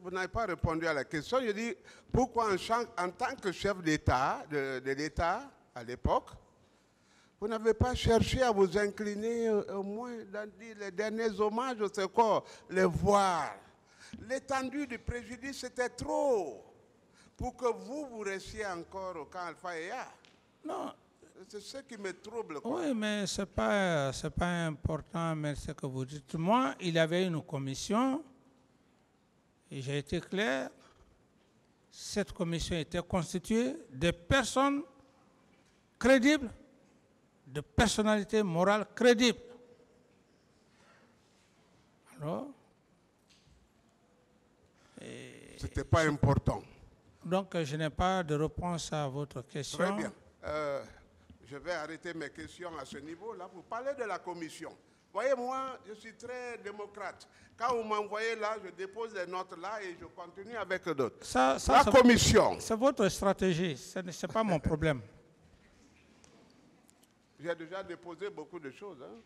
vous n'avez pas répondu à la question. Je dis, pourquoi en tant que chef d'État, de l'État à l'époque, vous n'avez pas cherché à vous incliner au moins dans les derniers hommages, c'est quoi, les voir. L'étendue du préjudice, c'était trop pour que vous restiez encore au camp Alpha et A. Non. C'est ce qui me trouble, quoi. Oui, mais ce n'est pas important, mais ce que vous dites. Moi, il y avait une commission, et j'ai été clair, cette commission était constituée de personnes crédibles, de personnalités morales crédibles. Alors, ce n'était pas important. Donc, je n'ai pas de réponse à votre question. Très bien. Je vais arrêter mes questions à ce niveau-là. Vous parlez de la commission. Voyez, moi, je suis très démocrate. Quand vous m'envoyez là, je dépose les notes là et je continue avec d'autres. La commission. C'est votre stratégie. Ce n'est pas mon problème. J'ai déjà déposé beaucoup de choses. Hein.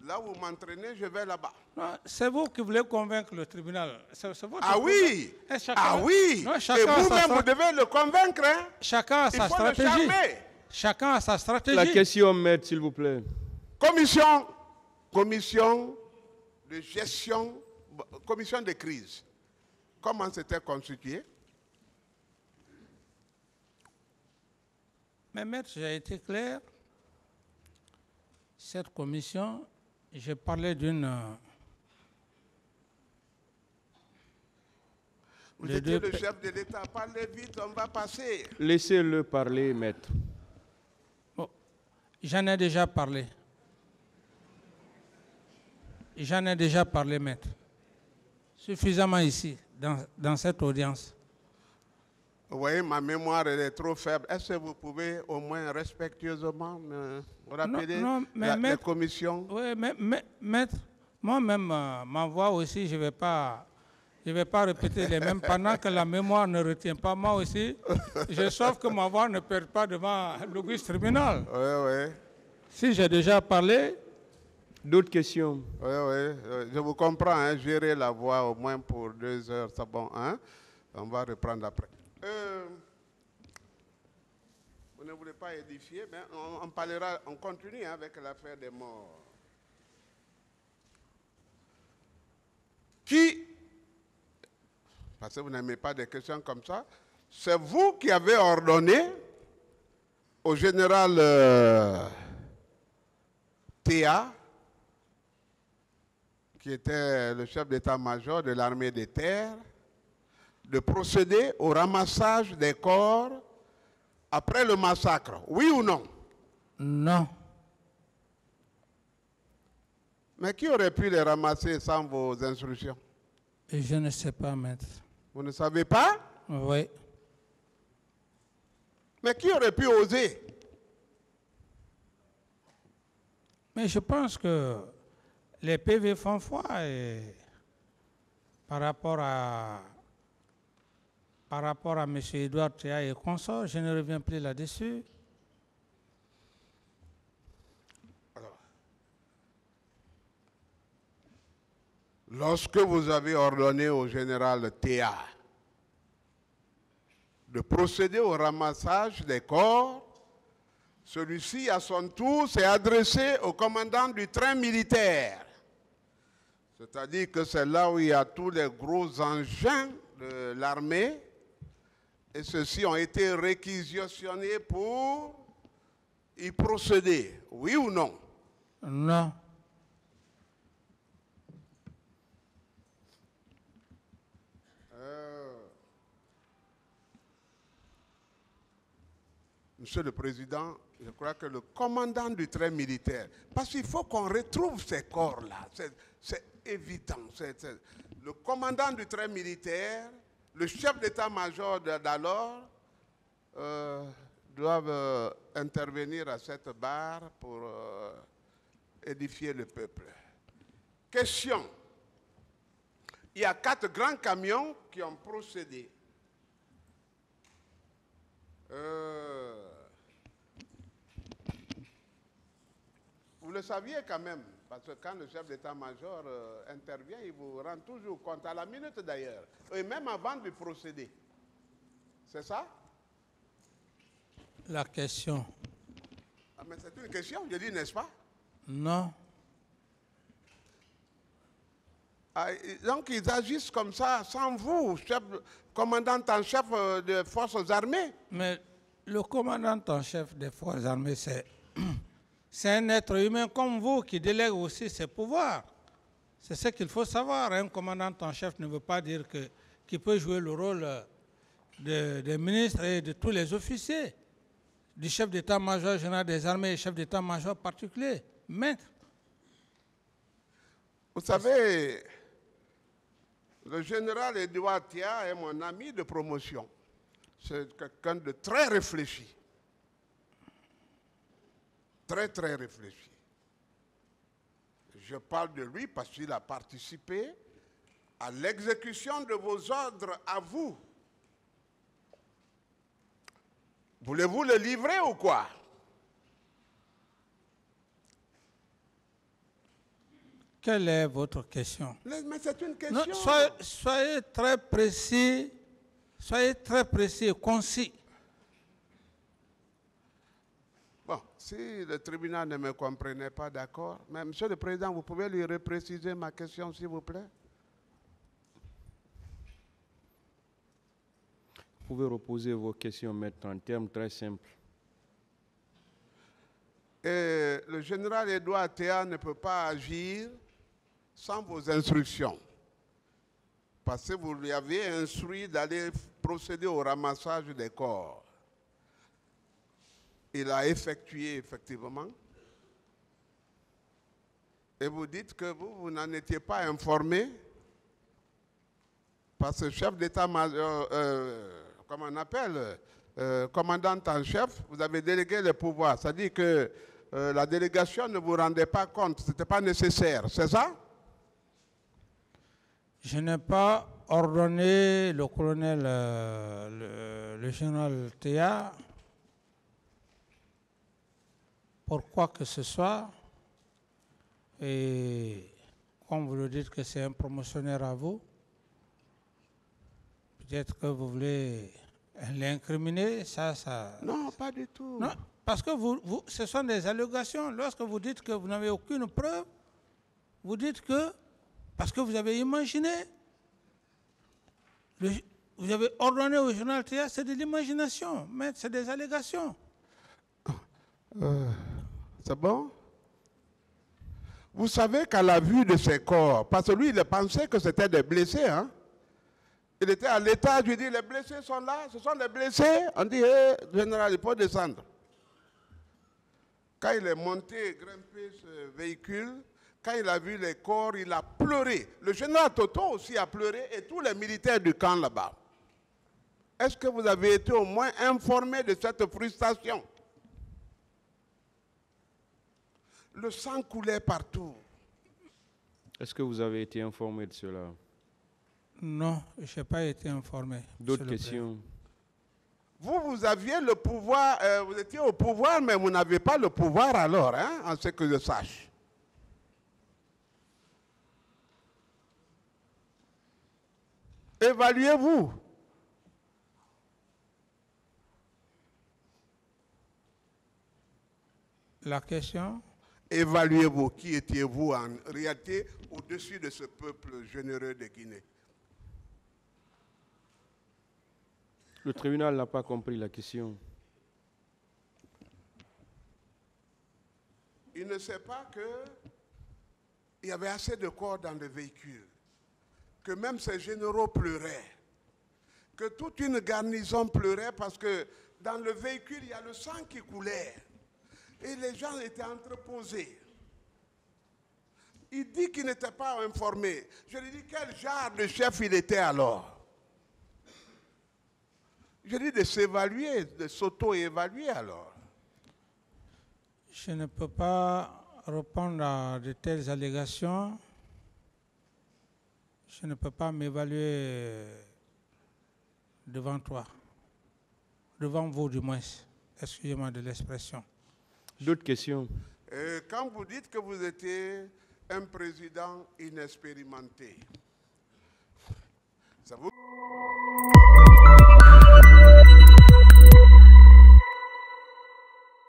Là où vous m'entraînez, je vais là-bas. C'est vous qui voulez convaincre le tribunal. Ah oui. Ah oui. Non, et vous-même, vous devez le convaincre. Hein. Chacun a sa stratégie. Chacun a sa stratégie. La question, maître, s'il vous plaît. Commission de gestion, commission de crise. Comment c'était constitué? Mais maître, j'ai été clair. Cette commission, j'ai parlé d'une... Vous étiez le chef de l'État. Parlez vite, on va passer. Laissez-le parler, maître. Bon, j'en ai déjà parlé. J'en ai déjà parlé, maître. Suffisamment ici, dans cette audience. Vous voyez, ma mémoire elle est trop faible. Est-ce que vous pouvez au moins respectueusement me rappeler la commission? Oui, mais maître, moi-même, ma voix aussi, je ne vais pas répéter les mêmes pendant que la mémoire ne retient pas. Moi aussi, je sauve que ma voix ne perd pas devant l'auguste tribunal. Oui, oui. Si j'ai déjà parlé... D'autres questions? Oui, oui. Je vous comprends. Hein, gérer la voix au moins pour 2 heures, c'est bon. Hein? On va reprendre après. Vous ne voulez pas édifier, mais on parlera, on continue avec l'affaire des morts. Qui, parce que vous n'aimez pas des questions comme ça, c'est vous qui avez ordonné au général Théa, qui était le chef d'état-major de l'armée des terres, de procéder au ramassage des corps après le massacre. Oui ou non? Non. Mais qui aurait pu les ramasser sans vos instructions? Je ne sais pas, maître. Vous ne savez pas? Oui. Mais qui aurait pu oser? Mais je pense que les PV font foi et par rapport à M. Edouard Théa et consorts, je ne reviens plus là-dessus. Alors, lorsque vous avez ordonné au général Théa de procéder au ramassage des corps, celui-ci, à son tour, s'est adressé au commandant du train militaire. C'est-à-dire que c'est là où il y a tous les gros engins de l'armée. Et ceux-ci ont été réquisitionnés pour y procéder. Oui ou non? Non. Monsieur le Président, je crois que le commandant du train militaire, parce qu'il faut qu'on retrouve ces corps-là, c'est évident. Le commandant du train militaire, le chef d'état-major d'alors doivent intervenir à cette barre pour édifier le peuple. Question. Il y a 4 grands camions qui ont procédé. Vous le saviez quand même, parce que quand le chef d'état-major intervient, il vous rend toujours compte, à la minute d'ailleurs, et même avant de procéder. C'est ça? La question. Ah, mais c'est une question, je dis, n'est-ce pas? Non. Ah, donc ils agissent comme ça, sans vous, commandant en chef des forces armées. Mais le commandant en chef des forces armées, c'est un être humain comme vous qui délègue aussi ses pouvoirs. C'est ce qu'il faut savoir. Un commandant en chef ne veut pas dire qu'il peut jouer le rôle des ministres et de tous les officiers, du chef d'état-major général des armées et chef d'état-major particulier. Maître. Vous savez, le général Edouard Tia est mon ami de promotion. C'est quelqu'un de très réfléchi. Très, très réfléchi. Je parle de lui parce qu'il a participé à l'exécution de vos ordres à vous. Voulez-vous le livrer ou quoi? Quelle est votre question? Mais c'est une question. Non, soyez très précis et concis. Bon, si le tribunal ne me comprenait pas, d'accord. Mais Monsieur le Président, vous pouvez lui repréciser ma question, s'il vous plaît? Vous pouvez reposer vos questions, maître, en termes très simples. Et le général Edouard Théa ne peut pas agir sans vos instructions. Parce que vous lui avez instruit d'aller procéder au ramassage des corps. Il a effectué effectivement. Et vous dites que vous n'en étiez pas informé. Parce que le chef d'état-major, comment on appelle, commandant en chef, vous avez délégué le pouvoir. C'est-à-dire que la délégation ne vous rendait pas compte, ce n'était pas nécessaire, c'est ça? Je n'ai pas ordonné le colonel, le général Théa, pour quoi que ce soit. Et comme vous le dites que c'est un promotionnaire à vous, peut-être que vous voulez l'incriminer, ça... Non, pas du tout. Non, parce que ce sont des allégations. Lorsque vous dites que vous n'avez aucune preuve, vous dites que, parce que vous avez imaginé, vous avez ordonné au journal Théa, c'est de l'imagination, mais c'est des allégations. C'est bon? Vous savez qu'à la vue de ces corps, parce que lui, il pensait que c'était des blessés, hein? Il était à l'étage, je lui dis, les blessés sont là, ce sont les blessés. On dit, général, il faut descendre. Quand il est monté et grimpé ce véhicule, quand il a vu les corps, il a pleuré. Le général Toto aussi a pleuré et tous les militaires du camp là-bas. Est-ce que vous avez été au moins informé de cette frustration? Le sang coulait partout. Est-ce que vous avez été informé de cela? Non, je n'ai pas été informé. D'autres questions? Vous aviez le pouvoir, vous étiez au pouvoir, mais vous n'avez pas le pouvoir alors, hein, en ce que je sache. Évaluez-vous. La question? Évaluez-vous. Qui étiez-vous en réalité au-dessus de ce peuple généreux de Guinée? Le tribunal n'a pas compris la question. Il ne sait pas qu'il y avait assez de corps dans le véhicule, que même ces généraux pleuraient, que toute une garnison pleurait parce que dans le véhicule, il y a le sang qui coulait et les gens étaient entreposés. Il dit qu'il n'était pas informé. Je lui dis quel genre de chef il était alors? Je dis de s'évaluer, de s'auto-évaluer alors. Je ne peux pas répondre à de telles allégations. Je ne peux pas m'évaluer devant toi. Devant vous, du moins. Excusez-moi de l'expression. D'autres questions? Quand vous dites que vous étiez un président inexpérimenté, ça vous...